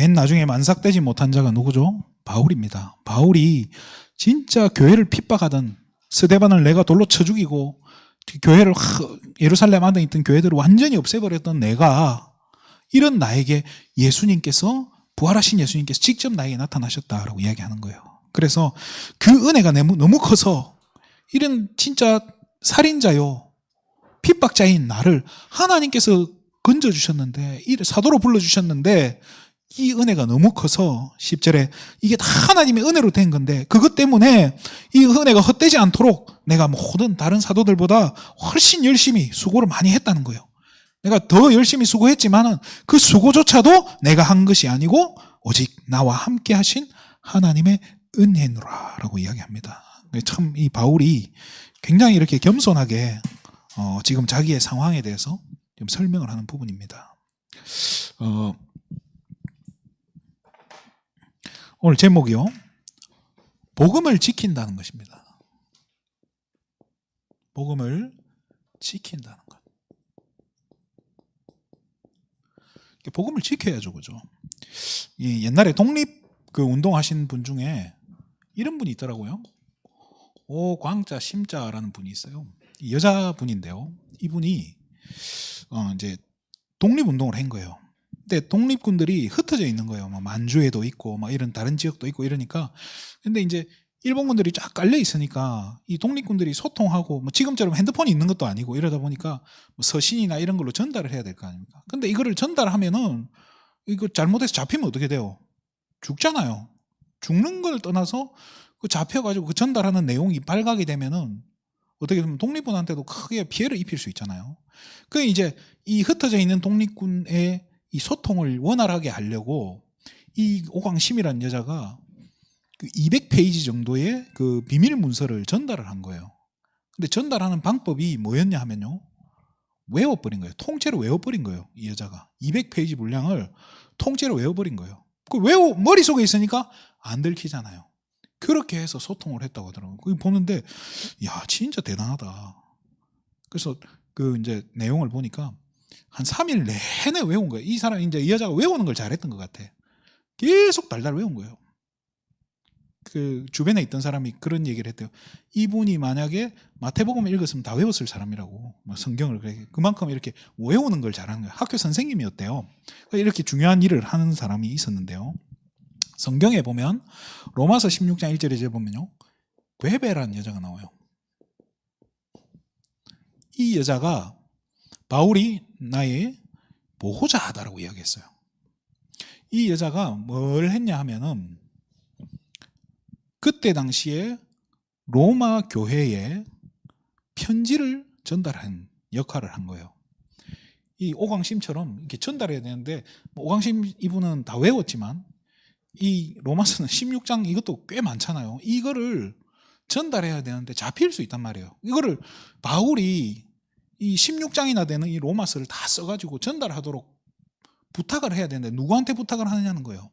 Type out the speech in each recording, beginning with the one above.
맨 나중에 만삭되지 못한 자가 누구죠? 바울입니다. 바울이 진짜 교회를 핍박하던 스데반을 내가 돌로 쳐 죽이고 교회를 예루살렘 안에 있던 교회들을 완전히 없애버렸던 내가 이런 나에게 예수님께서 부활하신 예수님께서 직접 나에게 나타나셨다라고 이야기하는 거예요. 그래서 그 은혜가 너무 커서 이런 진짜 살인자요 핍박자인 나를 하나님께서 건져주셨는데 사도로 불러주셨는데 이 은혜가 너무 커서 10절에 이게 다 하나님의 은혜로 된 건데 그것 때문에 이 은혜가 헛되지 않도록 내가 모든 다른 사도들보다 훨씬 열심히 수고를 많이 했다는 거예요. 내가 더 열심히 수고했지만은 그 수고조차도 내가 한 것이 아니고 오직 나와 함께 하신 하나님의 은혜노라라고 이야기합니다. 참 이 바울이 굉장히 이렇게 겸손하게 지금 자기의 상황에 대해서 좀 설명을 하는 부분입니다. 오늘 제목이요. 복음을 지킨다는 것입니다. 복음을 지킨다는 것. 복음을 지켜야죠, 그죠? 옛날에 독립 운동하신 분 중에 이런 분이 있더라고요. 오광자 심자라는 분이 있어요. 여자분인데요. 이분이 이제 독립운동을 한 거예요. 근데 독립군들이 흩어져 있는 거예요. 만주에도 있고, 이런 다른 지역도 있고 이러니까. 근데 이제 일본군들이 쫙 깔려 있으니까 이 독립군들이 소통하고, 지금처럼 핸드폰이 있는 것도 아니고 이러다 보니까 서신이나 이런 걸로 전달을 해야 될 거 아닙니까? 근데 이거를 전달하면은 이거 잘못해서 잡히면 어떻게 돼요? 죽잖아요. 죽는 걸 떠나서 그 잡혀가지고 그 전달하는 내용이 발각이 되면은 어떻게 보면 독립군한테도 크게 피해를 입힐 수 있잖아요. 그 이제 이 흩어져 있는 독립군의 이 소통을 원활하게 하려고 이 오광심이라는 여자가 200페이지 정도의 그 비밀 문서를 전달을 한 거예요. 근데 전달하는 방법이 뭐였냐 하면요. 외워버린 거예요. 통째로 외워버린 거예요. 이 여자가. 200페이지 분량을 통째로 외워버린 거예요. 머릿속에 있으니까 안 들키잖아요. 그렇게 해서 소통을 했다고 하더라고요. 그거 보는데, 야, 진짜 대단하다. 그래서 이제 내용을 보니까 한 3일 내내 외운 거예요. 이 여자가 외우는 걸 잘했던 것 같아. 계속 달달 외운 거예요. 그 주변에 있던 사람이 그런 얘기를 했대요. 이분이 만약에 마태복음을 읽었으면 다 외웠을 사람이라고. 성경을 그만큼 이렇게 외우는 걸 잘하는 거예요. 학교 선생님이었대요. 이렇게 중요한 일을 하는 사람이 있었는데요. 성경에 보면 로마서 16장 1절에 이제 보면요. 괴베라는 여자가 나와요. 이 여자가 바울이 나의 보호자다라고 이야기했어요. 이 여자가 뭘 했냐 하면은 그때 당시에 로마 교회에 편지를 전달한 역할을 한 거예요. 이 오광심처럼 이렇게 전달해야 되는데 오광심 이분은 다 외웠지만 이 로마서는 16장 이것도 꽤 많잖아요. 이거를 전달해야 되는데 잡힐 수 있단 말이에요. 이거를 바울이 이 16장이나 되는 이 로마서를 다 써가지고 전달하도록 부탁을 해야 되는데 누구한테 부탁을 하느냐는 거예요.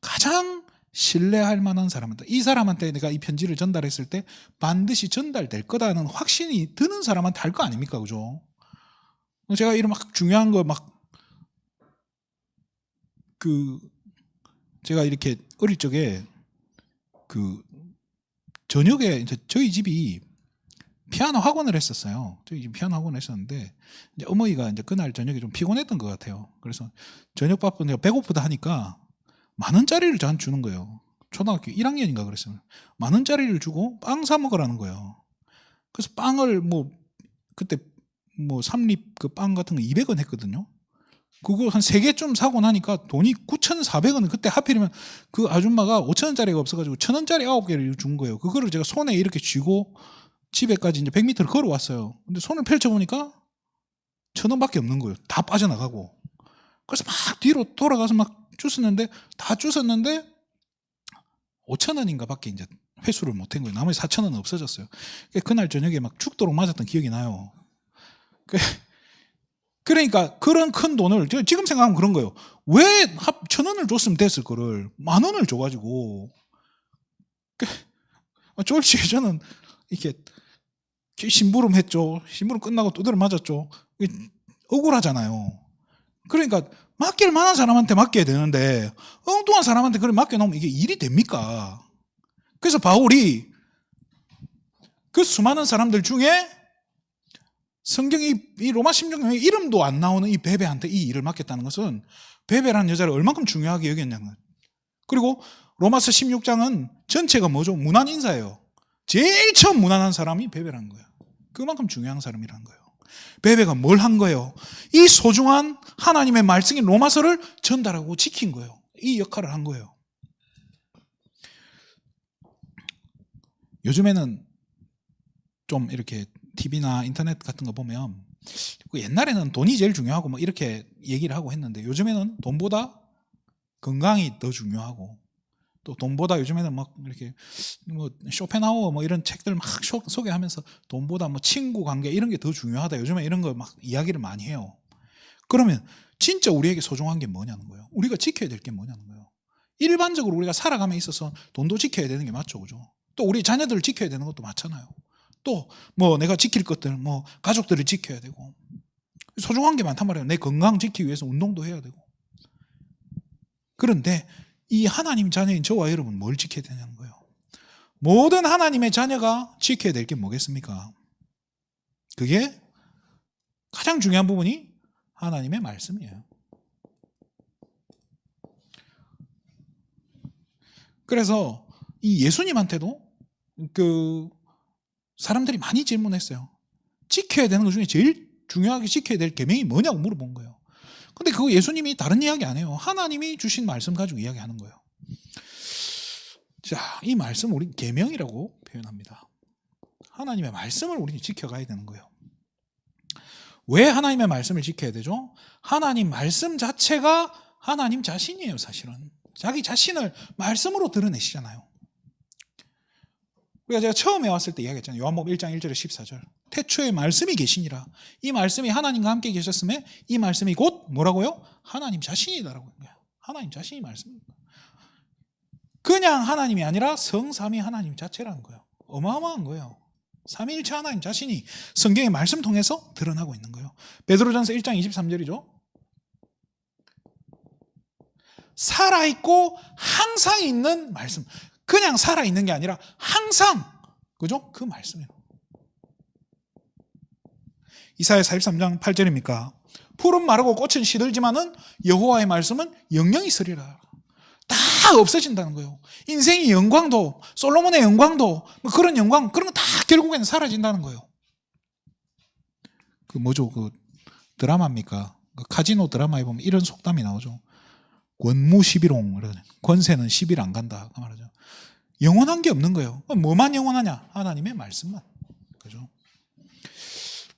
가장 신뢰할 만한 사람한테, 이 사람한테 내가 이 편지를 전달했을 때 반드시 전달될 거다는 확신이 드는 사람한테 할 거 아닙니까? 그죠? 제가 이런 중요한 거 제가 이렇게 어릴 적에 저녁에 이제 저희 집이 피아노 학원을 했었어요. 저희 집 피아노 학원을 했었는데 이제 어머니가 이제 그날 저녁에 좀 피곤했던 것 같아요. 그래서 저녁밥은 내가 배고프다 하니까 10,000원짜리를 저한테 주는 거예요. 초등학교 1학년인가 그랬어요. 10,000원짜리를 주고 빵 사 먹으라는 거예요. 그래서 빵을 그때 삼립 그 빵 같은 거 200원 했거든요. 그거 한 3개쯤 사고 나니까 돈이 9,400원. 그때 하필이면 그 아줌마가 5,000원짜리가 없어가지고 1,000원짜리 9개를 준 거예요. 그거를 제가 손에 이렇게 쥐고 집에까지 이제 100m를 걸어왔어요. 근데 손을 펼쳐보니까 1,000원밖에 없는 거예요. 다 빠져나가고. 그래서 막 뒤로 돌아가서 막 주웠는데, 다 주웠는데 5,000원인가 밖에 이제 회수를 못한 거예요. 나머지 4,000원은 없어졌어요. 그날 저녁에 막 죽도록 맞았던 기억이 나요. 그러니까 그런 큰 돈을 지금 생각하면 그런 거예요. 왜 1,000원을 줬으면 됐을 거를 10,000원을 줘가지고 쫄지. 저는 이렇게 심부름 했죠. 심부름 끝나고 두드려 맞았죠. 억울하잖아요. 그러니까 맡길 만한 사람한테 맡겨야 되는데 엉뚱한 사람한테 그걸 맡겨놓으면 이게 일이 됩니까? 그래서 바울이 그 수많은 사람들 중에 성경이 이 로마 심정에 이름도 안 나오는 이 베베한테 이 일을 맡겼다는 것은 베베라는 여자를 얼만큼 중요하게 여겼냐는 거예요. 그리고 로마서 16장은 전체가 뭐죠? 문안 인사예요. 제일 처음 문안한 사람이 베베라는 거예요. 그만큼 중요한 사람이라는 거예요. 베베가 뭘 한 거예요? 이 소중한 하나님의 말씀인 로마서를 전달하고 지킨 거예요. 이 역할을 한 거예요. 요즘에는 좀 이렇게 TV나 인터넷 같은 거 보면 옛날에는 돈이 제일 중요하고 뭐 이렇게 얘기를 하고 했는데 요즘에는 돈보다 건강이 더 중요하고 또 돈보다 요즘에는 막 이렇게 뭐 쇼펜하우어 뭐 이런 책들 막 소개하면서 돈보다 뭐 친구 관계 이런 게 더 중요하다. 요즘에 이런 거 막 이야기를 많이 해요. 그러면 진짜 우리에게 소중한 게 뭐냐는 거예요. 우리가 지켜야 될 게 뭐냐는 거예요. 일반적으로 우리가 살아감에 있어서 돈도 지켜야 되는 게 맞죠, 그죠? 또 우리 자녀들을 지켜야 되는 것도 맞잖아요. 또 뭐 내가 지킬 것들, 뭐 가족들을 지켜야 되고 소중한 게 많단 말이에요. 내 건강 지키기 위해서 운동도 해야 되고. 그런데 이 하나님 자녀인 저와 여러분 뭘 지켜야 되냐는 거예요. 모든 하나님의 자녀가 지켜야 될 게 뭐겠습니까? 그게 가장 중요한 부분이 하나님의 말씀이에요. 그래서 이 예수님한테도 그 사람들이 많이 질문했어요. 지켜야 되는 것 중에 제일 중요하게 지켜야 될 계명이 뭐냐고 물어본 거예요. 근데 그거 예수님이 다른 이야기 안 해요. 하나님이 주신 말씀 가지고 이야기하는 거예요. 자, 이 말씀 우리 계명이라고 표현합니다. 하나님의 말씀을 우리는 지켜가야 되는 거예요. 왜 하나님의 말씀을 지켜야 되죠? 하나님 말씀 자체가 하나님 자신이에요, 사실은. 자기 자신을 말씀으로 드러내시잖아요. 우리가 제가 처음에 왔을 때 이야기했잖아요. 요한복음 1장 1절에 14절. 태초에 말씀이 계시니라. 이 말씀이 하나님과 함께 계셨음에 이 말씀이 곧 뭐라고요? 하나님 자신이다라고 하는 거예요. 하나님 자신이 말씀입니다. 그냥 하나님이 아니라 성삼위 하나님 자체라는 거예요. 어마어마한 거예요. 삼위일체 하나님 자신이 성경의 말씀 통해서 드러나고 있는 거예요. 베드로전서 1장 23절이죠. 살아있고 항상 있는 말씀. 그냥 살아있는 게 아니라 항상, 그죠? 그 말씀이에요. 이사야 43장 8절입니까? 풀은 마르고 꽃은 시들지만은 여호와의 말씀은 영영이 서리라. 다 없어진다는 거예요. 인생의 영광도, 솔로몬의 영광도, 뭐 그런 영광, 그런 거 다 결국에는 사라진다는 거예요. 그 뭐죠? 그 드라마입니까? 그 카지노 드라마에 보면 이런 속담이 나오죠. 권무 11홍, 권세는 10일 안 간다. 그 말이죠. 영원한 게 없는 거예요. 뭐만 영원하냐? 하나님의 말씀만. 그죠?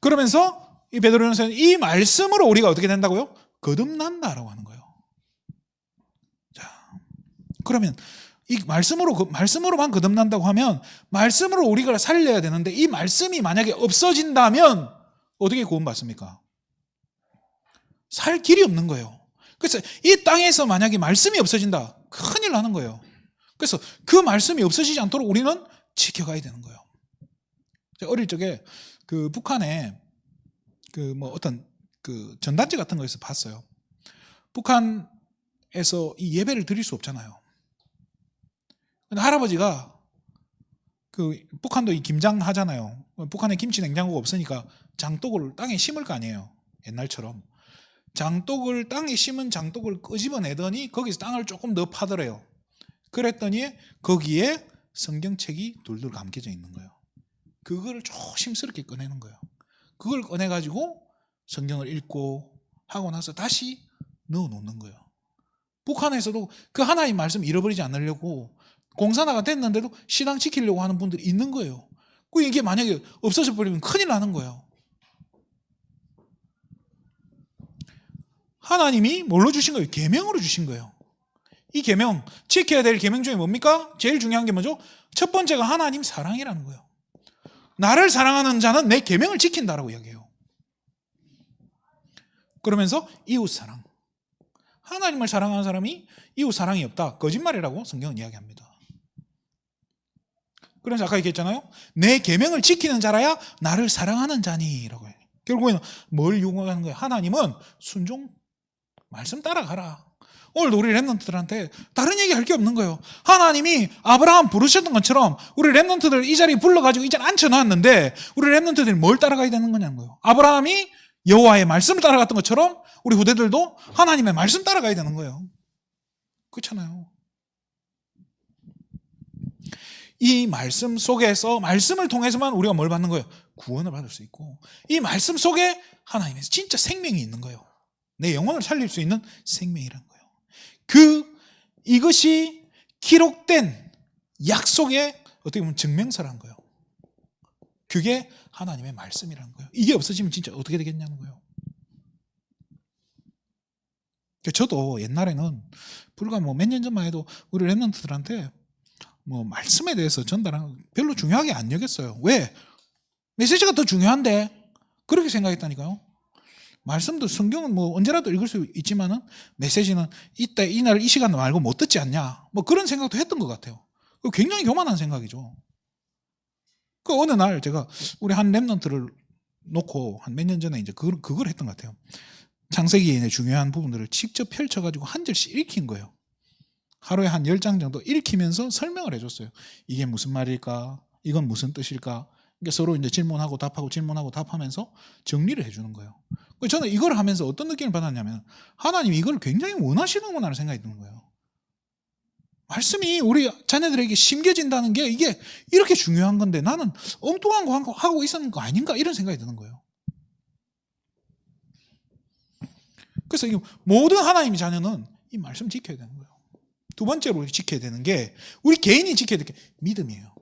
그러면서 이 베드로전서는 이 말씀으로 우리가 어떻게 된다고요? 거듭난다라고 하는 거예요. 자, 그러면 이 말씀으로만 거듭난다고 하면 말씀으로 우리가 살려야 되는데 이 말씀이 만약에 없어진다면 어떻게 구원받습니까? 살 길이 없는 거예요. 그래서 이 땅에서 만약에 말씀이 없어진다, 큰일 나는 거예요. 그래서 그 말씀이 없어지지 않도록 우리는 지켜가야 되는 거예요. 제가 어릴 적에 그 북한에 그 뭐 어떤 그 전단지 같은 거에서 봤어요. 북한에서 이 예배를 드릴 수 없잖아요. 근데 할아버지가 그 북한도 이 김장 하잖아요. 북한에 김치 냉장고가 없으니까 장독을 땅에 심을 거 아니에요. 옛날처럼. 장독을 땅에 심은 장독을 끄집어내더니 거기서 땅을 조금 더 파더래요. 그랬더니 거기에 성경책이 둘둘 감겨져 있는 거예요. 그거를 조심스럽게 꺼내는 거예요. 그걸 꺼내가지고 성경을 읽고 하고 나서 다시 넣어놓는 거예요. 북한에서도 그 하나님 말씀 잃어버리지 않으려고 공산화가 됐는데도 신앙 지키려고 하는 분들이 있는 거예요. 이게 만약에 없어져 버리면 큰일 나는 거예요. 하나님이 뭘로 주신 거예요? 계명으로 주신 거예요. 이 계명, 지켜야 될 계명 중에 뭡니까? 제일 중요한 게 뭐죠? 첫 번째가 하나님 사랑이라는 거예요. 나를 사랑하는 자는 내 계명을 지킨다라고 이야기해요. 그러면서 이웃 사랑. 하나님을 사랑하는 사람이 이웃 사랑이 없다. 거짓말이라고 성경은 이야기합니다. 그래서 아까 얘기했잖아요. 내 계명을 지키는 자라야 나를 사랑하는 자니라고 해요. 결국에는 뭘 요구하는 거예요? 하나님은 순종만 말씀 따라가라. 오늘도 우리 랩런트들한테 다른 얘기 할 게 없는 거예요. 하나님이 아브라함 부르셨던 것처럼 우리 랩런트들 이 자리에 불러가지고 이 자리에 앉혀놨는데 우리 랩런트들이 뭘 따라가야 되는 거냐는 거예요. 아브라함이 여호와의 말씀을 따라갔던 것처럼 우리 후대들도 하나님의 말씀 따라가야 되는 거예요. 그렇잖아요. 이 말씀 속에서, 말씀을 통해서만 우리가 뭘 받는 거예요? 구원을 받을 수 있고, 이 말씀 속에 하나님의 진짜 생명이 있는 거예요. 내 영혼을 살릴 수 있는 생명이라는 거예요. 이것이 기록된 약속의 어떻게 보면 증명서라는 거예요. 그게 하나님의 말씀이라는 거예요. 이게 없어지면 진짜 어떻게 되겠냐는 거예요. 저도 옛날에는 불과 몇 년 전만 해도 우리 랩런트들한테 말씀에 대해서 전달하는 별로 중요하게 안 여겼어요. 왜? 메시지가 더 중요한데 그렇게 생각했다니까요. 말씀도 성경은 언제라도 읽을 수 있지만은 메시지는 이때 이날 이 시간 말고 못 듣지 않냐, 그런 생각도 했던 것 같아요. 굉장히 교만한 생각이죠. 어느 날 제가 우리 한 랩런트를 놓고 한 몇 년 전에 이제 그걸 했던 것 같아요. 창세기의 중요한 부분들을 직접 펼쳐가지고 한 절씩 읽힌 거예요. 하루에 한 10장 정도 읽히면서 설명을 해줬어요. 이게 무슨 말일까? 이건 무슨 뜻일까? 그러니까 서로 이제 질문하고 답하고 질문하고 답하면서 정리를 해주는 거예요. 저는 이걸 하면서 어떤 느낌을 받았냐면 하나님이 이걸 굉장히 원하시는구나 생각이 드는 거예요. 말씀이 우리 자녀들에게 심겨진다는 게 이게 이렇게 중요한 건데 나는 엉뚱한 거 하고 있었는 거 아닌가 이런 생각이 드는 거예요. 그래서 모든 하나님의 자녀는 이 말씀 지켜야 되는 거예요. 두 번째로 지켜야 되는 게 우리 개인이 지켜야 될 게 믿음이에요.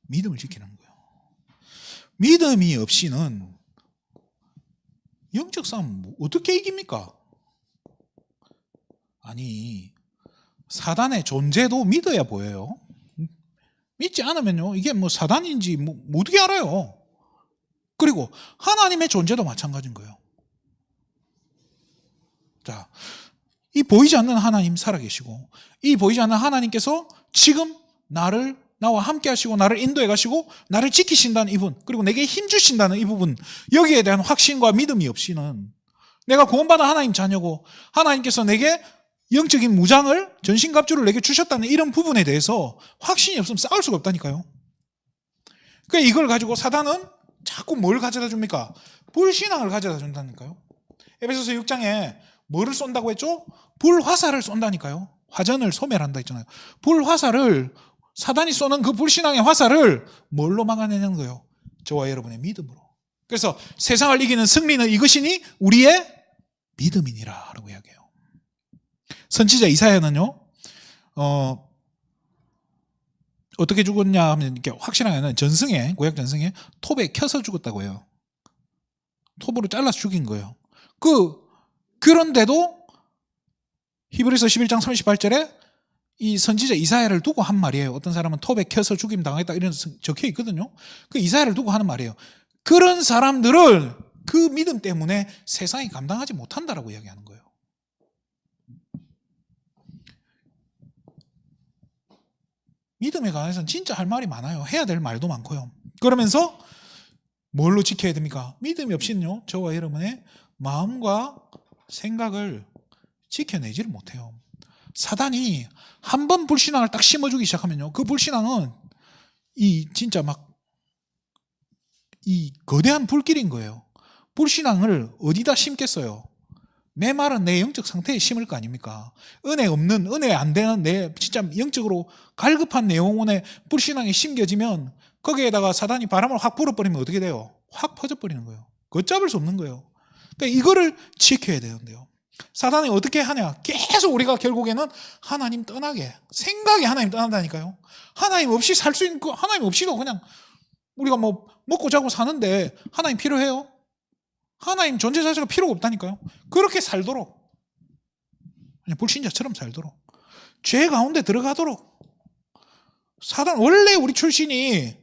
믿음을 지키는 거예요. 믿음이 없이는 영적 싸움 어떻게 이깁니까? 아니, 사단의 존재도 믿어야 보여요. 믿지 않으면요, 이게 사단인지 어떻게 알아요? 그리고 하나님의 존재도 마찬가지인 거예요. 자, 이 보이지 않는 하나님 살아계시고, 이 보이지 않는 하나님께서 지금 나와 함께 하시고 나를 인도해 가시고 나를 지키신다는 이분, 그리고 내게 힘 주신다는 이 부분, 여기에 대한 확신과 믿음이 없이는 내가 구원받은 하나님 자녀고 하나님께서 내게 영적인 무장을, 전신갑주를 내게 주셨다는 이런 부분에 대해서 확신이 없으면 싸울 수가 없다니까요. 그러니까 이걸 가지고 사단은 자꾸 뭘 가져다 줍니까? 불신앙을 가져다 준다니까요. 에베소서 6장에 뭐를 쏜다고 했죠? 불화살을 쏜다니까요. 화전을 소멸한다 했잖아요. 불화살을, 사단이 쏘는 그 불신앙의 화살을 뭘로 막아내는 거예요? 저와 여러분의 믿음으로. 그래서 세상을 이기는 승리는 이것이니 우리의 믿음이니라 라고 이야기해요. 선지자 이사야는요, 어떻게 죽었냐 하면 이렇게 확실하게는 전승에, 구약 전승에 톱에 켜서 죽었다고 해요. 톱으로 잘라서 죽인 거예요. 그런데도 히브리서 11장 38절에 이 선지자 이사야를 두고 한 말이에요. 어떤 사람은 톱에 켜서 죽임 당했다 이런 적혀 있거든요. 그 이사야를 두고 하는 말이에요. 그런 사람들을 그 믿음 때문에 세상이 감당하지 못한다라고 이야기하는 거예요. 믿음에 관해서는 진짜 할 말이 많아요. 해야 될 말도 많고요. 그러면서 뭘로 지켜야 됩니까? 믿음이 없이는요, 저와 여러분의 마음과 생각을 지켜내지를 못해요. 사단이 한 번 불신앙을 딱 심어주기 시작하면요, 그 불신앙은 진짜 이 거대한 불길인 거예요. 불신앙을 어디다 심겠어요? 메마른 내 영적 상태에 심을 거 아닙니까? 은혜 없는, 은혜 안 되는 내 진짜 영적으로 갈급한 내 영혼에 불신앙이 심겨지면 거기에다가 사단이 바람을 확 불어버리면 어떻게 돼요? 확 퍼져버리는 거예요. 걷잡을 수 없는 거예요. 그러니까 이거를 지켜야 되는데요, 사단이 어떻게 하냐? 계속 우리가 결국에는 하나님 떠나게, 생각이 하나님 떠난다니까요. 하나님 없이 살 수 있는, 하나님 없이도 그냥 우리가 먹고 자고 사는데 하나님 필요해요? 하나님 존재 자체가 필요가 없다니까요. 그렇게 살도록, 그냥 불신자처럼 살도록, 죄 가운데 들어가도록. 사단, 원래 우리 출신이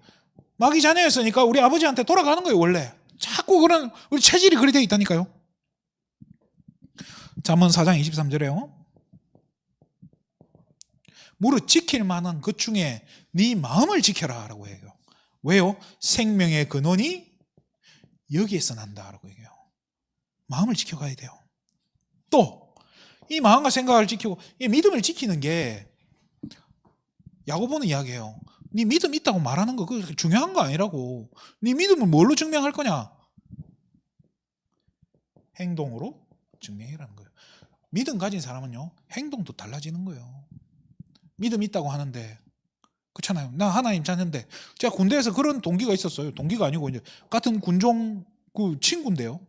마귀 자녀였으니까 우리 아버지한테 돌아가는 거예요. 원래 자꾸 그런 우리 체질이 그리 되어 있다니까요. 잠언 4장 23절에요. 무릇 지킬 만한 것 중에 네 마음을 지켜라 라고 해요. 왜요? 생명의 근원이 여기에서 난다 라고 얘기해요. 마음을 지켜가야 돼요. 또 이 마음과 생각을 지키고 이 믿음을 지키는 게 야고보는 이야기해요. 네 믿음 있다고 말하는 거 그거 중요한 거 아니라고. 네 믿음을 뭘로 증명할 거냐? 행동으로 증명이라는 거예요. 믿음 가진 사람은요 행동도 달라지는 거예요. 믿음 있다고 하는데 그렇잖아요. 나 하나님 자녀인데 제가 군대에서 그런 동기가 있었어요. 동기가 아니고 이제 같은 군종 그 친구인데요.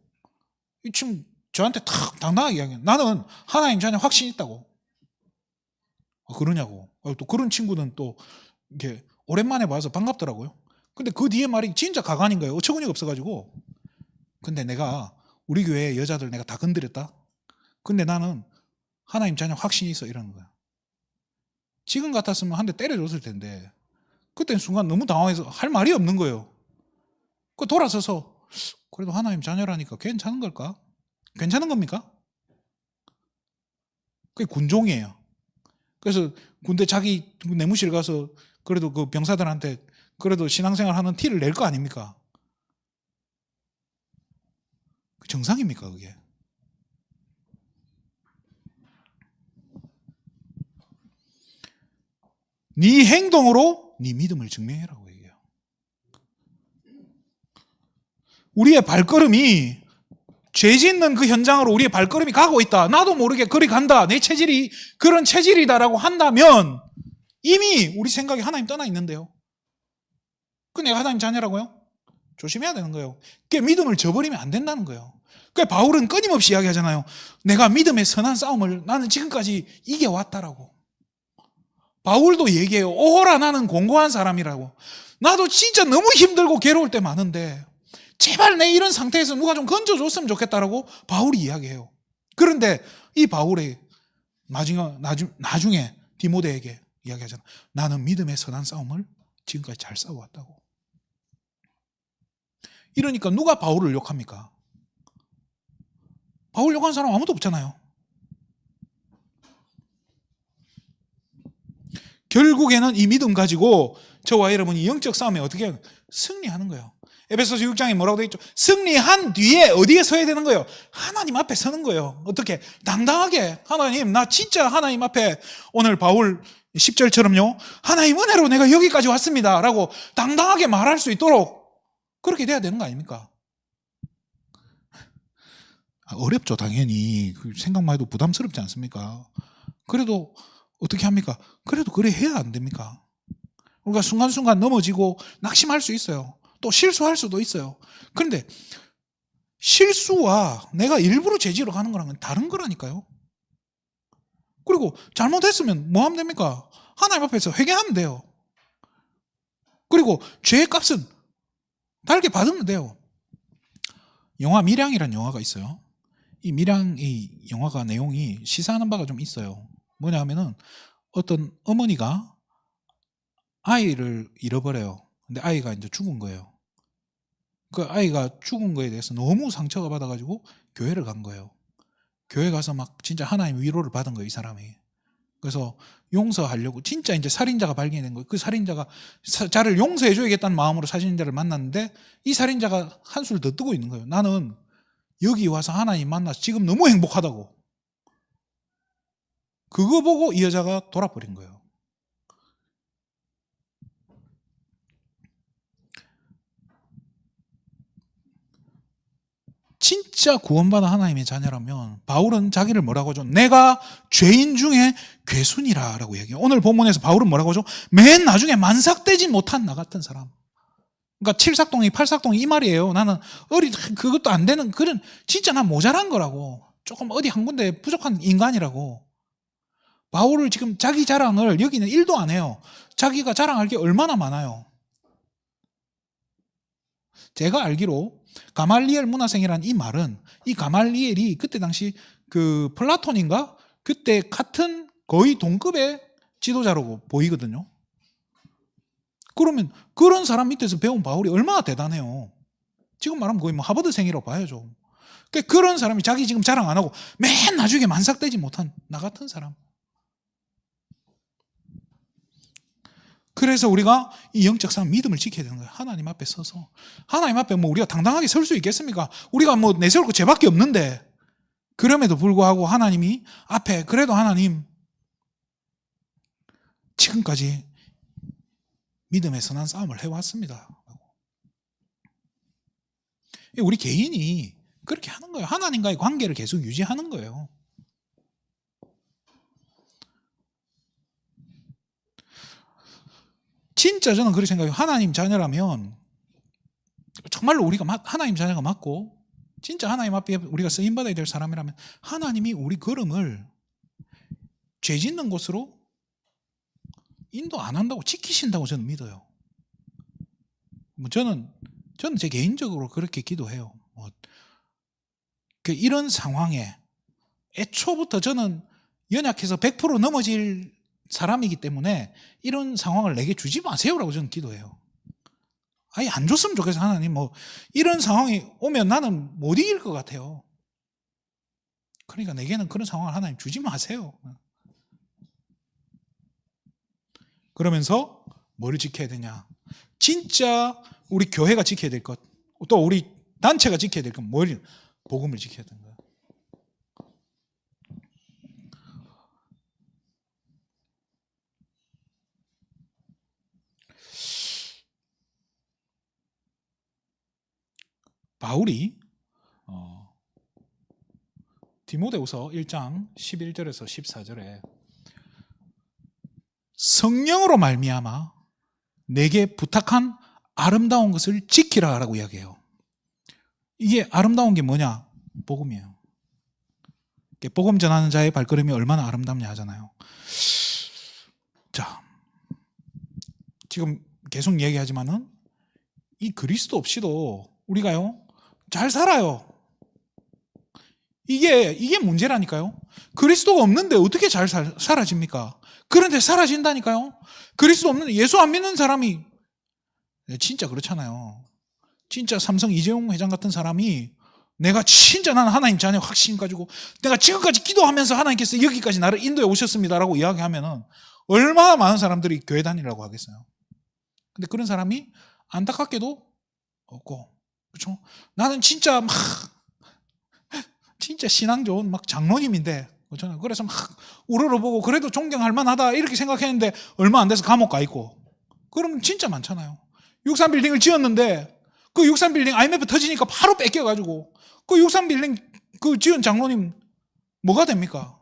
이 친구 저한테 탁 당당하게 이야기해요. 나는 하나님 자녀 확신 있다고. 그러냐고. 또 그런 친구는 또 이렇게 오랜만에 봐서 반갑더라고요. 근데 그 뒤에 말이 진짜 가관인 거예요. 어처구니가 없어가지고. 근데 내가 우리 교회 여자들 내가 다 건드렸다. 근데 나는 하나님 자녀 확신이 있어 이러는 거야. 지금 같았으면 한 대 때려줬을 텐데 그때는 순간 너무 당황해서 할 말이 없는 거예요. 그 돌아서서 그래도 하나님 자녀라니까 괜찮은 걸까? 괜찮은 겁니까? 그게 군종이에요. 그래서 군대 자기 내무실 가서 그래도 그 병사들한테 그래도 신앙생활 하는 티를 낼 거 아닙니까? 그 정상입니까 그게? 네 행동으로 네 믿음을 증명해라고 얘기해요. 우리의 발걸음이 죄 짓는 그 현장으로 우리의 발걸음이 가고 있다. 나도 모르게 그리 간다. 내 체질이 그런 체질이다라고 한다면 이미 우리 생각이 하나님 떠나 있는데요. 그 내가 하나님 자녀라고요? 조심해야 되는 거예요. 그게 믿음을 저버리면 안 된다는 거예요. 그 바울은 끊임없이 이야기하잖아요. 내가 믿음의 선한 싸움을 나는 지금까지 이겨왔다라고. 바울도 얘기해요. 오호라 나는 공고한 사람이라고. 나도 진짜 너무 힘들고 괴로울 때 많은데 제발 내 이런 상태에서 누가 좀 건져줬으면 좋겠다라고 바울이 이야기해요. 그런데 이 바울이 나중에 디모데에게 이야기하잖아. 나는 믿음의 선한 싸움을 지금까지 잘 싸워왔다고. 이러니까 누가 바울을 욕합니까? 바울 욕하는 사람 아무도 없잖아요. 결국에는 이 믿음 가지고 저와 여러분이 영적 싸움에 어떻게 승리하는 거예요. 에베소서 6장에 뭐라고 되어 있죠? 승리한 뒤에 어디에 서야 되는 거예요? 하나님 앞에 서는 거예요. 어떻게? 당당하게 하나님 나 진짜 하나님 앞에 오늘 바울 10절처럼요. 하나님 은혜로 내가 여기까지 왔습니다 라고 당당하게 말할 수 있도록 그렇게 돼야 되는 거 아닙니까? 어렵죠 당연히. 생각만 해도 부담스럽지 않습니까? 그래도 어떻게 합니까? 그래도 그래 해야 안 됩니까? 우리가 순간순간 넘어지고 낙심할 수 있어요. 또 실수할 수도 있어요. 그런데 실수와 내가 일부러 죄지으러 가는 거랑은 다른 거라니까요. 그리고 잘못했으면 뭐 하면 됩니까? 하나님 앞에서 회개하면 돼요. 그리고 죄의 값은 달게 받으면 돼요. 영화 밀양이라는 영화가 있어요. 이 밀양 이 영화가 내용이 시사하는 바가 좀 있어요. 뭐냐 하면은 어떤 어머니가 아이를 잃어버려요. 근데 아이가 이제 죽은 거예요. 그 아이가 죽은 거에 대해서 너무 상처가 받아가지고 교회를 간 거예요. 교회 가서 막 진짜 하나님 위로를 받은 거예요, 이 사람이. 그래서 용서하려고 진짜 이제 살인자가 발견된 거예요. 그 살인자가 자를 용서해줘야겠다는 마음으로 살인자를 만났는데 이 살인자가 한술 더 뜨고 있는 거예요. 나는 여기 와서 하나님 만나서 지금 너무 행복하다고. 그거 보고 이 여자가 돌아버린 거예요. 진짜 구원받은 하나님의 자녀라면 바울은 자기를 뭐라고 하죠? 내가 죄인 중에 괴순이라 라고 얘기해요. 오늘 본문에서 바울은 뭐라고 하죠? 맨 나중에 만삭되지 못한 나 같은 사람. 그러니까 7삭동이 8삭동이 이 말이에요. 나는 그것도 안 되는 그런 진짜 난 모자란 거라고. 조금 어디 한 군데 부족한 인간이라고. 바울을 지금 자기 자랑을 여기는 1도 안 해요. 자기가 자랑할 게 얼마나 많아요. 제가 알기로 가말리엘 문화생이라는 이 말은 이 가말리엘이 그때 당시 그 플라톤인가? 그때 같은 거의 동급의 지도자라고 보이거든요. 그러면 그런 사람 밑에서 배운 바울이 얼마나 대단해요. 지금 말하면 거의 뭐 하버드생이라고 봐야죠. 그런 사람이 자기 지금 자랑 안 하고 맨 나중에 만삭되지 못한 나 같은 사람. 그래서 우리가 이 영적 싸움 믿음을 지켜야 되는 거예요. 하나님 앞에 서서. 하나님 앞에 뭐 우리가 당당하게 설 수 있겠습니까? 우리가 뭐 내세울 거 죄밖에 없는데. 그럼에도 불구하고 하나님이 앞에 그래도 하나님 지금까지 믿음의 선한 싸움을 해왔습니다. 우리 개인이 그렇게 하는 거예요. 하나님과의 관계를 계속 유지하는 거예요. 진짜 저는 그렇게 생각해요. 하나님 자녀라면 정말로 우리가 하나님 자녀가 맞고 진짜 하나님 앞에 우리가 쓰임받아야 될 사람이라면 하나님이 우리 걸음을 죄 짓는 곳으로 인도 안 한다고 지키신다고 저는 믿어요. 저는 제 개인적으로 그렇게 기도해요. 이런 상황에 애초부터 저는 연약해서 100% 넘어질 사람이기 때문에 이런 상황을 내게 주지 마세요라고 저는 기도해요. 아예 안 줬으면 좋겠어요. 하나님 이런 상황이 오면 나는 못 이길 것 같아요. 그러니까 내게는 그런 상황을 하나님 주지 마세요. 그러면서 뭐를 지켜야 되냐? 진짜 우리 교회가 지켜야 될 것, 또 우리 단체가 지켜야 될 것, 복음을 지켜야 되는 거예요. 바울이 디모데후서 1장 11절에서 14절에 성령으로 말미암아 내게 부탁한 아름다운 것을 지키라라고 이야기해요. 이게 아름다운 게 뭐냐? 복음이에요. 복음 전하는 자의 발걸음이 얼마나 아름답냐 하잖아요. 자, 지금 계속 얘기하지만은 이 그리스도 없이도 우리가요 잘 살아요. 이게 문제라니까요. 그리스도가 없는데 어떻게 잘 사라집니까? 그런데 사라진다니까요. 그리스도 없는데 예수 안 믿는 사람이 진짜 그렇잖아요. 진짜 삼성 이재용 회장 같은 사람이 내가 진짜 나는 하나님 자녀 확신 가지고 내가 지금까지 기도하면서 하나님께서 여기까지 나를 인도해 오셨습니다라고 이야기하면은 얼마나 많은 사람들이 교회 다니라고 하겠어요. 근데 그런 사람이 안타깝게도 없고, 그렇죠? 나는 진짜 진짜 신앙 좋은 장로님인데, 그렇잖아요. 그래서 우러러보고 그래도 존경할 만하다 이렇게 생각했는데 얼마 안 돼서 감옥 가 있고, 그럼 진짜 많잖아요. 63빌딩을 지었는데 그 63빌딩 IMF 터지니까 바로 뺏겨가지고 그 63빌딩 그 지은 장로님 뭐가 됩니까?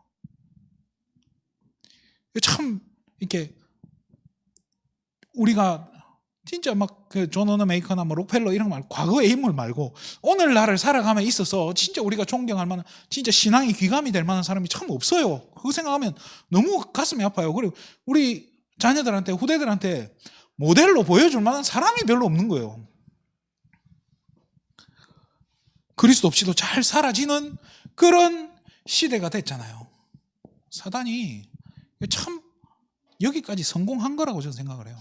참 이렇게 우리가 진짜 존 워너메이커나 록펠러 이런 거 말고 과거의 인물 말고 오늘날을 살아감에 있어서 진짜 우리가 존경할 만한 진짜 신앙이 귀감이 될 만한 사람이 참 없어요. 그거 생각하면 너무 가슴이 아파요. 그리고 우리 자녀들한테 후대들한테 모델로 보여줄 만한 사람이 별로 없는 거예요. 그리스도 없이도 잘 사라지는 그런 시대가 됐잖아요. 사단이 참 여기까지 성공한 거라고 저는 생각을 해요.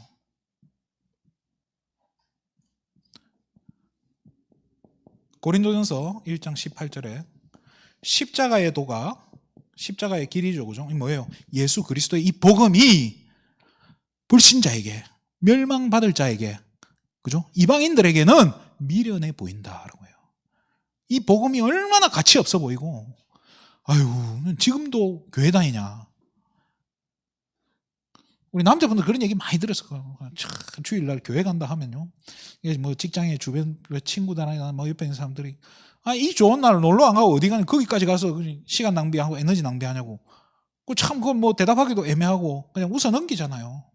고린도전서 1장 18절에 십자가의 도가 십자가의 길이죠. 그죠? 뭐예요? 예수 그리스도의 이 복음이 불신자에게 멸망받을 자에게 그죠? 이방인들에게는 미련해 보인다라고 해요. 이 복음이 얼마나 가치 없어 보이고 아유 지금도 교회 다니냐. 우리 남자분들 그런 얘기 많이 들었어요. 주일날 교회 간다 하면요. 직장에 주변 친구들이나 옆에 있는 사람들이 이 좋은 날 놀러 안 가고 어디 가냐. 거기까지 가서 시간 낭비하고 에너지 낭비하냐고. 참 그건 대답하기도 애매하고 그냥 웃어 넘기잖아요.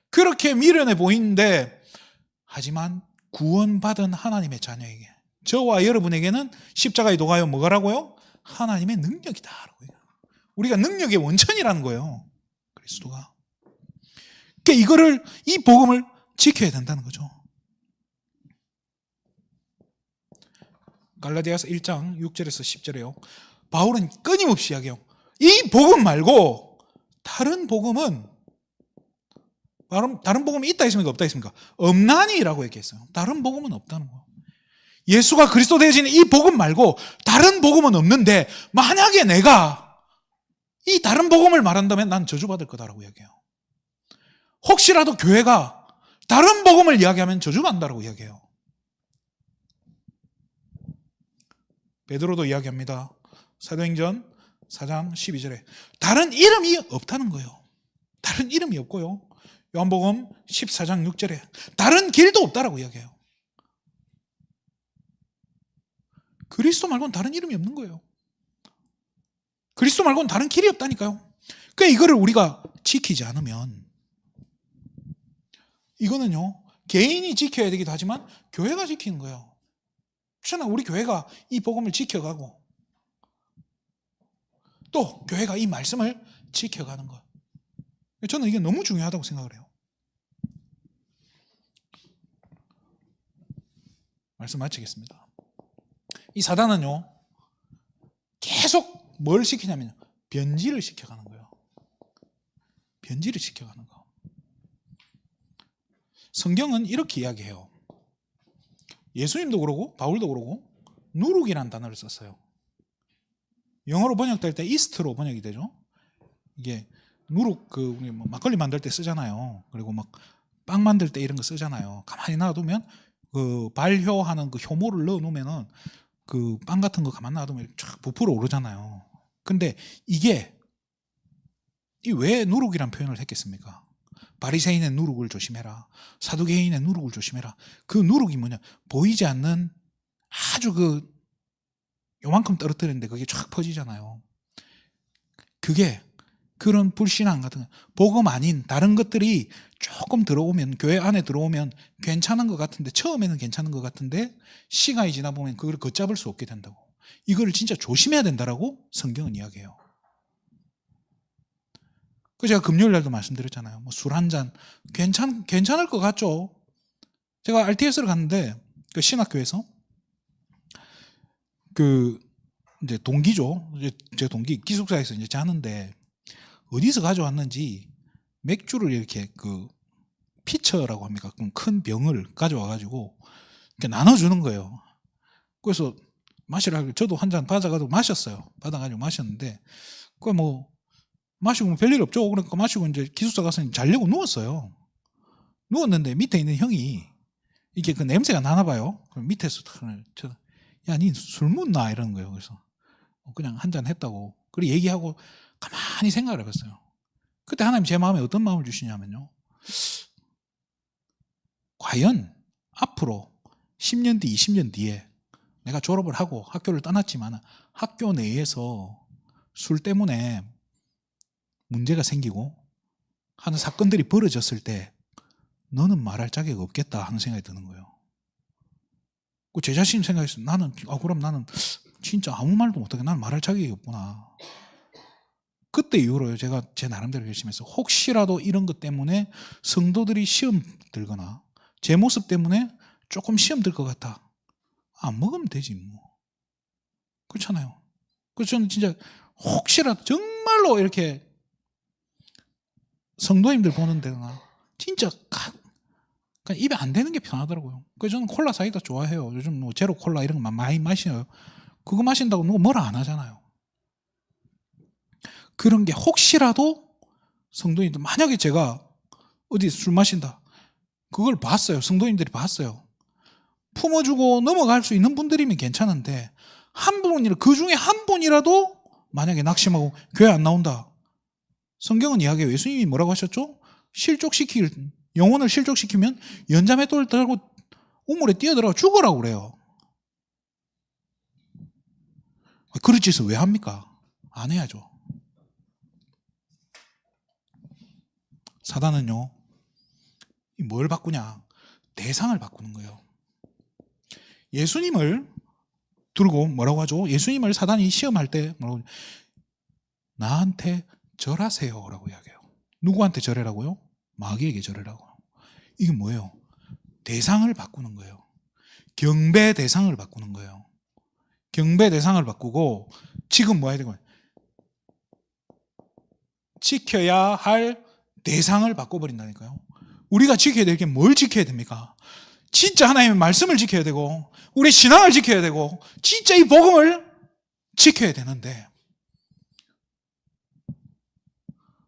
그렇게 미련해 보이는데 하지만 구원받은 하나님의 자녀에게 저와 여러분에게는 십자가의 도가요 뭐가라고요? 하나님의 능력이다라고요. 우리가 능력의 원천이라는 거예요. 그리스도가. 그러니까 이 복음을 지켜야 된다는 거죠. 갈라디아서 1장 6절에서 10절에요. 바울은 끊임없이 이야기해요. 이 복음 말고 다른 복음은 있다 있습니까? 없다 있습니까? 없나니라고 얘기했어요. 다른 복음은 없다는 거예요. 예수가 그리스도 되어지는 이 복음 말고 다른 복음은 없는데 만약에 내가 이 다른 복음을 말한다면 난 저주받을 거다라고 이야기해요. 혹시라도 교회가 다른 복음을 이야기하면 저주받는다라고 이야기해요. 베드로도 이야기합니다. 사도행전 4장 12절에 다른 이름이 없다는 거예요. 다른 이름이 없고요. 요한복음 14장 6절에 다른 길도 없다라고 이야기해요. 그리스도 말고는 다른 이름이 없는 거예요. 그리스도 말고는 다른 길이 없다니까요. 그러니까 이거를 우리가 지키지 않으면 이거는요 개인이 지켜야 되기도 하지만 교회가 지키는 거예요. 그렇잖아요. 우리 교회가 이 복음을 지켜가고 또 교회가 이 말씀을 지켜가는 것. 저는 이게 너무 중요하다고 생각을 해요. 말씀 마치겠습니다. 이 사단은요 계속 뭘 시키냐면 변질을 시켜가는 거예요. 변질을 시켜가는 거. 성경은 이렇게 이야기해요. 예수님도 그러고 바울도 그러고 누룩이라는 단어를 썼어요. 영어로 번역될 때 이스트로 번역이 되죠. 이게 누룩 우리 막걸리 만들 때 쓰잖아요. 그리고 막 빵 만들 때 이런 거 쓰잖아요. 가만히 놔두면 발효하는 효모를 넣어 놓으면은 빵 같은 거 가만 놔두면 쫙 부풀어 오르잖아요. 근데 이게 왜 누룩이란 표현을 했겠습니까? 바리새인의 누룩을 조심해라. 사두개인의 누룩을 조심해라. 그 누룩이 뭐냐? 보이지 않는 아주 요만큼 떨어뜨리는데 그게 쫙 퍼지잖아요. 그게 그런 불신앙 같은 거, 복음 아닌 다른 것들이 조금 들어오면, 교회 안에 들어오면 괜찮은 것 같은데, 처음에는 괜찮은 것 같은데 시간이 지나 보면 그걸 걷잡을 수 없게 된다고. 이거를 진짜 조심해야 된다라고 성경은 이야기해요. 제가 금요일 날도 말씀드렸잖아요. 술 한 잔 괜찮을 것 같죠. 제가 RTS를 갔는데 신학교에서 이제 동기죠. 제 동기 기숙사에서 이제 자는데 어디서 가져왔는지 맥주를 이렇게 피처라고 합니까? 큰 병을 가져와가지고 이렇게 나눠주는 거예요. 그래서 마시라고 저도 한 잔 받아가지고 마셨어요. 받아가지고 마셨는데 마시고 별일 없죠. 그러니까 마시고 이제 기숙사 가서 자려고 누웠어요. 누웠는데 밑에 있는 형이 이게 냄새가 나나 봐요. 그럼 밑에서 야, 니 술 묻나? 이러는 거예요. 그래서 그냥 한 잔 했다고. 그리고 얘기하고 가만히 생각을 해봤어요. 그때 하나님 제 마음에 어떤 마음을 주시냐면요. 과연 앞으로 10년 뒤, 20년 뒤에 내가 졸업을 하고 학교를 떠났지만 학교 내에서 술 때문에 문제가 생기고 하는 사건들이 벌어졌을 때 너는 말할 자격 없겠다 하는 생각이 드는 거예요. 제 자신 생각했어요. 그럼 나는 진짜 아무 말도 못하게 나는 말할 자격이 없구나. 그때 이후로 제가 제 나름대로 결심해서 혹시라도 이런 것 때문에 성도들이 시험 들거나 제 모습 때문에 조금 시험 들 것 같아. 안 먹으면 되지 뭐. 그렇잖아요. 그래서 저는 진짜 혹시라도 정말로 이렇게 성도님들 보는 데나 진짜 그냥 입에 안 대는 게 편하더라고요. 그래서 저는 콜라 사이다 좋아해요. 요즘 제로 콜라 이런 거 많이 마셔요. 그거 마신다고 누가 뭐라 안 하잖아요. 그런 게 혹시라도 성도님들 만약에 제가 어디 술 마신다 그걸 봤어요. 성도님들이 봤어요. 품어주고 넘어갈 수 있는 분들이면 괜찮은데 그 중에 한 분이라도 만약에 낙심하고 교회 안 나온다. 성경은 이야기해요. 예수님이 뭐라고 하셨죠? 영혼을 실족시키면 연자맷돌 들고 우물에 뛰어들어가 죽으라고 그래요. 그런 짓을 왜 합니까? 안 해야죠. 사단은요, 뭘 바꾸냐? 대상을 바꾸는 거예요. 예수님을 들고 뭐라고 하죠? 예수님을 사단이 시험할 때 뭐라고 하죠? 나한테 절하세요 라고 이야기해요. 누구한테 절해라고요? 마귀에게 절해라고. 이게 뭐예요? 대상을 바꾸는 거예요. 경배 대상을 바꾸는 거예요. 경배 대상을 바꾸고 지금 뭐 해야 되고 지켜야 할 대상을 바꿔버린다니까요. 우리가 지켜야 될 게 뭘 지켜야 됩니까? 진짜 하나님의 말씀을 지켜야 되고 우리 신앙을 지켜야 되고 진짜 이 복음을 지켜야 되는데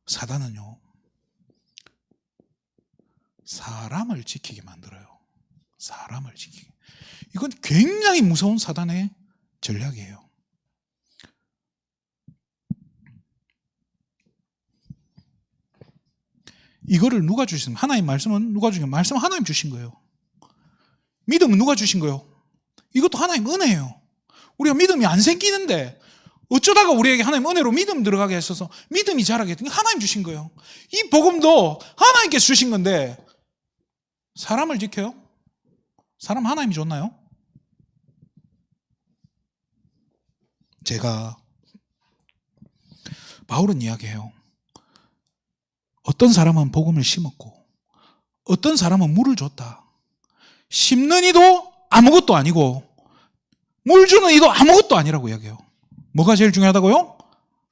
사단은요 사람을 지키게 만들어요. 사람을 지키게. 이건 굉장히 무서운 사단의 전략이에요. 이거를 누가 주신? 하나님 말씀은 누가 주신? 말씀은 하나님 주신 거예요. 믿음은 누가 주신 거예요? 이것도 하나님 은혜예요. 우리가 믿음이 안 생기는데 어쩌다가 우리에게 하나님 은혜로 믿음 들어가게 했어서 믿음이 자라게 했던 게 하나님 주신 거예요. 이 복음도 하나님께서 주신 건데 사람을 지켜요? 사람 하나님이 줬나요? 제가 바울은 이야기해요. 어떤 사람은 복음을 심었고 어떤 사람은 물을 줬다. 심는 이도 아무것도 아니고 물 주는 이도 아무것도 아니라고 이야기해요. 뭐가 제일 중요하다고요?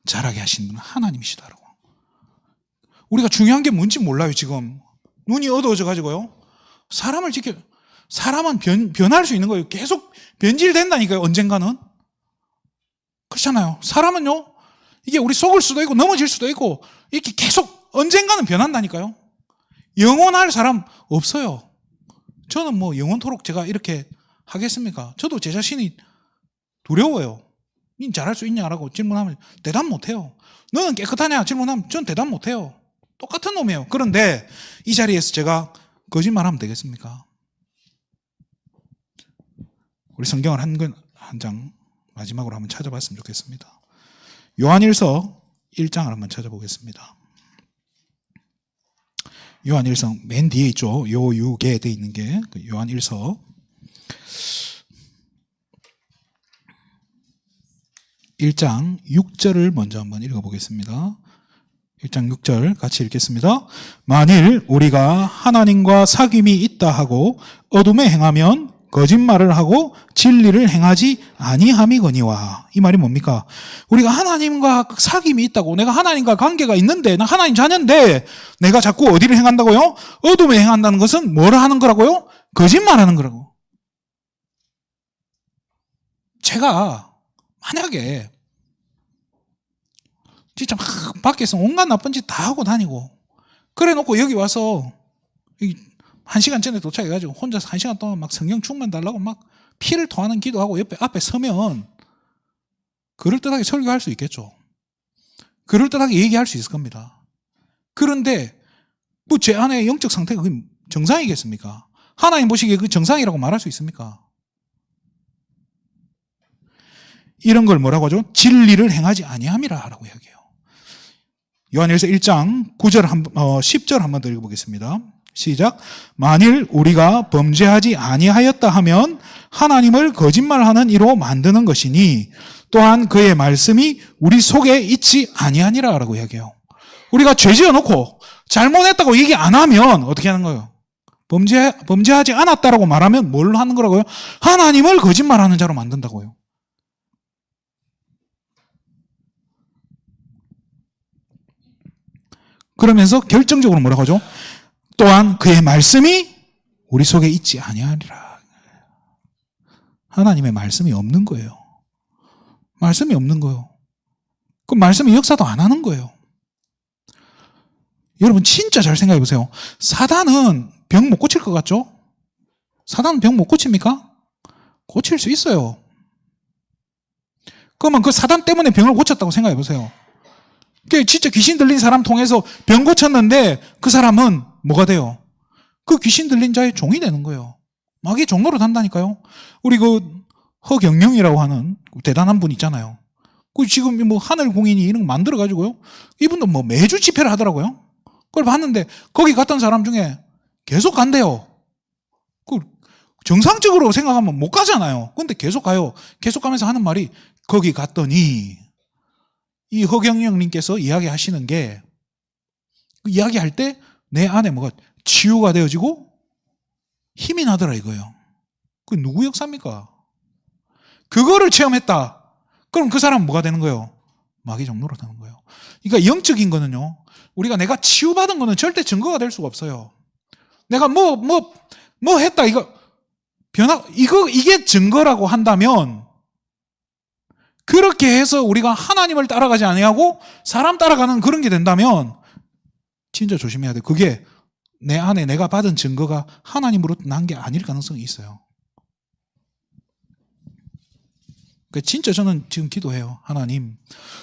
자라게 하신 분은 하나님이시다라고. 우리가 중요한 게 뭔지 몰라요. 지금 눈이 어두워져 가지고요. 사람을 지켜. 사람은 변할 수 있는 거예요. 계속 변질된다니까요. 언젠가는. 그렇잖아요. 사람은요. 이게 우리 속을 수도 있고 넘어질 수도 있고 이렇게 계속 언젠가는 변한다니까요. 영원할 사람 없어요. 저는 뭐 영원토록 제가 이렇게 하겠습니까? 저도 제 자신이 두려워요. 니 잘할 수 있냐라고 질문하면 대답 못해요. 너는 깨끗하냐 질문하면 전 대답 못해요. 똑같은 놈이에요. 그런데 이 자리에서 제가 거짓말하면 되겠습니까? 우리 성경을 한 장 마지막으로 한번 찾아봤으면 좋겠습니다. 요한일서 1장을 한번 찾아보겠습니다. 요한일서 맨 뒤에 있죠. 요육에 돼 있는 게 요한일서 1장 6절을 먼저 한번 읽어보겠습니다. 1장 6절 같이 읽겠습니다. 만일 우리가 하나님과 사귐이 있다 하고 어둠에 행하면 거짓말을 하고 진리를 행하지 아니함이거니와. 이 말이 뭡니까? 우리가 하나님과 사귐이 있다고, 내가 하나님과 관계가 있는데, 나 하나님 자녀인데 내가 자꾸 어디를 행한다고요? 어둠에 행한다는 것은 뭘 하는 거라고요? 거짓말하는 거라고. 제가 만약에 진짜 막 밖에서 온갖 나쁜 짓 다 하고 다니고 그래 놓고 여기 와서 1시간 전에 도착해가지고 혼자서 1시간 동안 막 성령 충만 달라고 막 피를 토하는 기도하고 앞에 서면 그럴듯하게 설교할 수 있겠죠. 그럴듯하게 얘기할 수 있을 겁니다. 그런데 뭐 제 안에 영적 상태가 그게 정상이겠습니까? 하나님 보시기에 그 정상이라고 말할 수 있습니까? 이런 걸 뭐라고 하죠? 진리를 행하지 아니함이라고 이야기해요. 요한일서 1장 10절 한번 더 읽어보겠습니다. 시작. 만일 우리가 범죄하지 아니하였다 하면 하나님을 거짓말하는 이로 만드는 것이니 또한 그의 말씀이 우리 속에 있지 아니하니라라고 이야기해요. 우리가 죄 지어놓고 잘못했다고 얘기 안 하면 어떻게 하는 거예요? 범죄하지 않았다라고 말하면 뭘 하는 거라고요? 하나님을 거짓말하는 자로 만든다고요. 그러면서 결정적으로 뭐라고 하죠? 또한 그의 말씀이 우리 속에 있지 아니하리라. 하나님의 말씀이 없는 거예요. 말씀이 없는 거예요. 그 말씀이 역사도 안 하는 거예요. 여러분 진짜 잘 생각해 보세요. 사단은 병 못 고칠 것 같죠? 사단은 병 못 고칩니까? 고칠 수 있어요. 그러면 그 사단 때문에 병을 고쳤다고 생각해 보세요. 진짜 귀신 들린 사람 통해서 병 고쳤는데 그 사람은 뭐가 돼요? 그 귀신 들린 자의 종이 되는 거예요. 마귀의 종노릇 한다니까요. 우리 그 허경영이라고 하는 대단한 분 있잖아요. 그 지금 뭐 하늘공인이 이런 거 만들어가지고요. 이분도 뭐 매주 집회를 하더라고요. 그걸 봤는데 거기 갔던 사람 중에 계속 간대요. 그 정상적으로 생각하면 못 가잖아요. 근데 계속 가요. 계속 가면서 하는 말이 거기 갔더니 이 허경영님께서 이야기하시는 게 이야기할 때 내 안에 뭐가 치유가 되어지고 힘이 나더라 이거예요. 그 누구 역사입니까? 그거를 체험했다. 그럼 그 사람은 뭐가 되는 거예요? 마귀 종노릇 하는 거예요. 그러니까 영적인 거는요. 우리가 내가 치유받은 거는 절대 증거가 될 수가 없어요. 내가 뭐 했다 이게 증거라고 한다면 그렇게 해서 우리가 하나님을 따라가지 아니하고 사람 따라가는 그런 게 된다면 진짜 조심해야 돼요. 그게 내 안에 내가 받은 증거가 하나님으로 난 게 아닐 가능성이 있어요. 그러니까 진짜 저는 지금 기도해요. 하나님,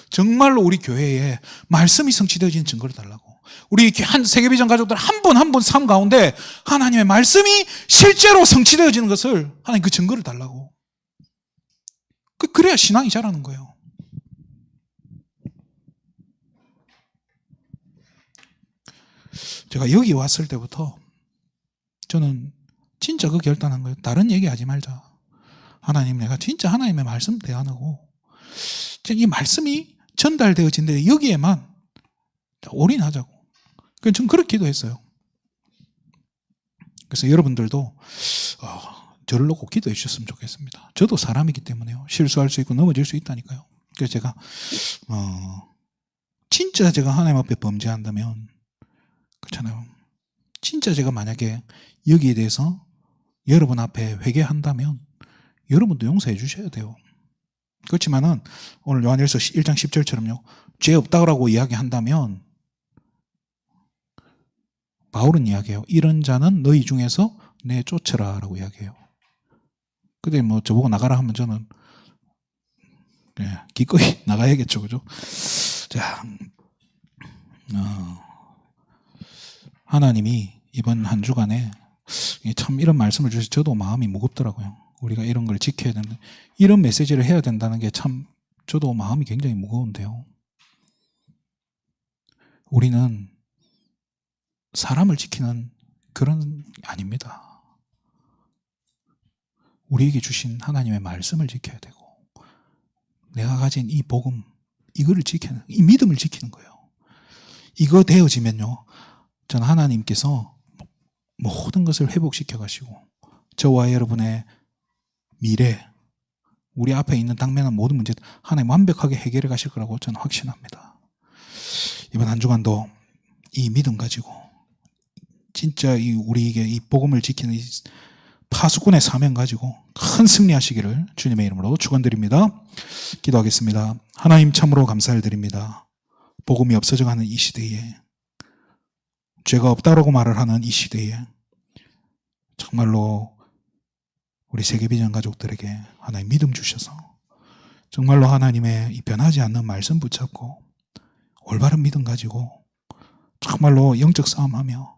정말로 우리 교회에 말씀이 성취되어지는 증거를 달라고. 우리 한 세계비전 가족들 한 분 한 분 삶 가운데 하나님의 말씀이 실제로 성취되어지는 것을 하나님 그 증거를 달라고. 그래야 신앙이 자라는 거예요. 제가 여기 왔을 때부터 저는 진짜 그 결단한 거예요. 다른 얘기하지 말자. 하나님, 내가 진짜 하나님의 말씀 대안하고 이 말씀이 전달되어진데 여기에만 올인하자고. 그래서 저는 그렇게 기도했어요. 그래서 여러분들도 저를 놓고 기도해 주셨으면 좋겠습니다. 저도 사람이기 때문에요. 실수할 수 있고 넘어질 수 있다니까요. 그래서 제가 진짜 제가 하나님 앞에 범죄한다면, 그렇잖아요. 진짜 제가 만약에 여기에 대해서 여러분 앞에 회개한다면 여러분도 용서해 주셔야 돼요. 그렇지만은 오늘 요한일서 1장 10절처럼요. 죄 없다고 이야기한다면 바울은 이야기해요. 이런 자는 너희 중에서 내쫓으라 라고 이야기해요. 근데 뭐 저보고 나가라 하면 저는 기꺼이 나가야겠죠. 그죠? 자, 하나님이 이번 한 주간에 참 이런 말씀을 주셔서 저도 마음이 무겁더라고요. 우리가 이런 걸 지켜야 되는데, 이런 메시지를 해야 된다는 게 참 저도 마음이 굉장히 무거운데요. 우리는 사람을 지키는 그런 아닙니다. 우리에게 주신 하나님의 말씀을 지켜야 되고, 내가 가진 이 복음, 이거를 지키는, 이 믿음을 지키는 거예요. 이거 되어지면요, 저는 하나님께서 모든 것을 회복시켜 가시고 저와 여러분의 미래, 우리 앞에 있는 당면한 모든 문제 하나님 완벽하게 해결해 가실 거라고 저는 확신합니다. 이번 한 주간도 이 믿음 가지고 진짜 우리에게 이 복음을 지키는 이 파수꾼의 사명 가지고 큰 승리하시기를 주님의 이름으로 축원드립니다. 기도하겠습니다. 하나님, 참으로 감사를 드립니다. 복음이 없어져가는 이 시대에, 죄가 없다라고 말을 하는 이 시대에 정말로 우리 세계비전 가족들에게 하나님 믿음 주셔서 정말로 하나님의 이 변하지 않는 말씀 붙잡고 올바른 믿음 가지고 정말로 영적 싸움하며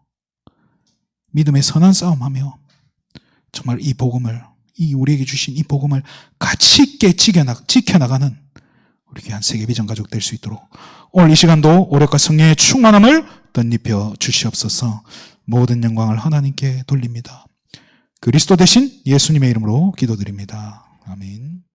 믿음의 선한 싸움하며 정말 이 복음을, 이 우리에게 주신 이 복음을 가치 있게 지켜나가는 우리 귀한 세계비전 가족 될 수 있도록 오늘 이 시간도 오력과 성령의 충만함을 덧입혀 주시옵소서. 모든 영광을 하나님께 돌립니다. 그리스도 대신 예수님의 이름으로 기도드립니다. 아멘.